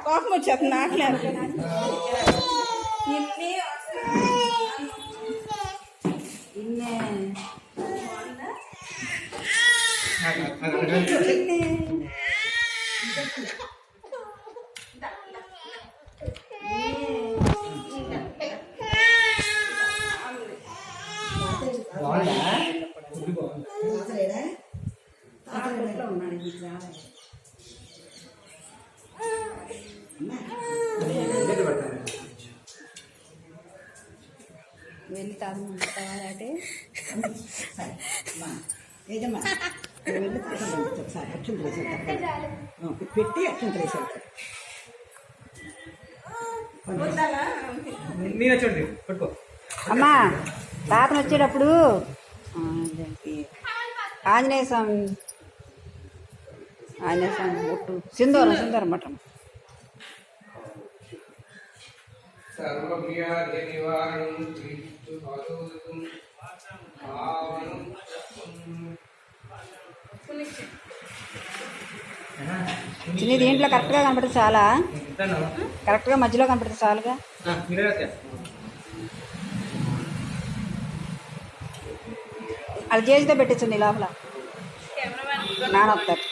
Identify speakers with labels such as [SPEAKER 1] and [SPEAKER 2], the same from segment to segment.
[SPEAKER 1] కోపం వచ్చేస్తుంది నాట్లేదు వెళ్తాము అంటే
[SPEAKER 2] పెట్టి అక్షం వేసాడు
[SPEAKER 1] అమ్మా తాతను వచ్చేటప్పుడు ఆంజనేయ స్వామి ఒట్టు సింధూరం మటం చిన్న దీంట్లో కరెక్ట్గా కనపడుతుంది చాలా కరెక్ట్గా మధ్యలో కనపడుతుంది చాలుగా అది చేతితో పెట్టించండి లోపల నానొస్తారు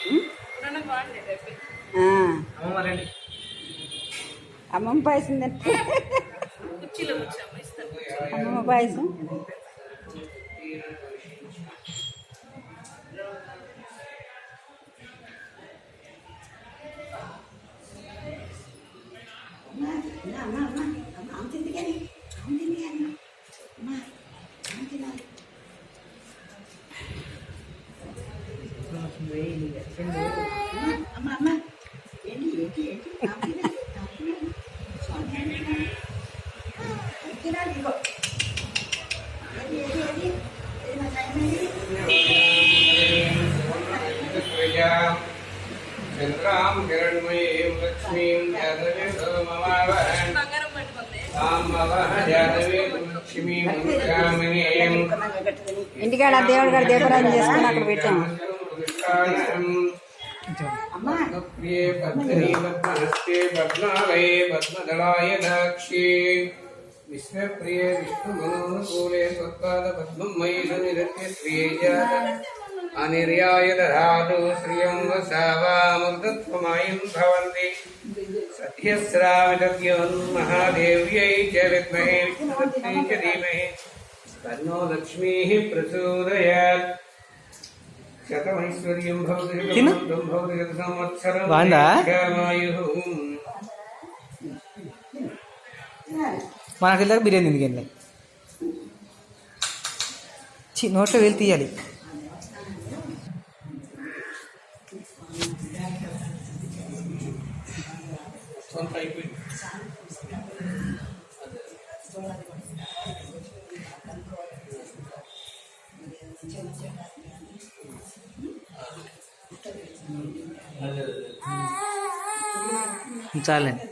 [SPEAKER 1] అమ్మమ్మ పాయసం తింటే అమ్మమ్మ పాయసం
[SPEAKER 3] चंद्रां हिरण्मयीं लक्ष्मीं
[SPEAKER 1] ఇంటికాడ దేవుడు గారు దీపారాధన చేసుకుని అక్కడ పెట్టాము
[SPEAKER 3] पद्मदलाय दाक्षी विश्वप्रिय विष्णुमनोनुकूले स्वत्पाद पद्मं मयि सुनिधत्य श्रीजात अनिर्याय दधातु श्रियं वसावामृतत्वमयं भवन्ति सत्यस्रावितद्योन् महादेव्यै च विद्महे विष्णुपत्न्यै च धीमहि तन्नो लक्ष्मीः प्रचोदयात् शतमैश्वर्यं भवति शतमन्तं भवति शतसंवत्सरं दीर्घायुः
[SPEAKER 2] మనకి వెళ్ళాక బిర్యానీ ఎందుకు వెళ్ళి నోట్లో వెళ్ళి తీయాలి చాలండి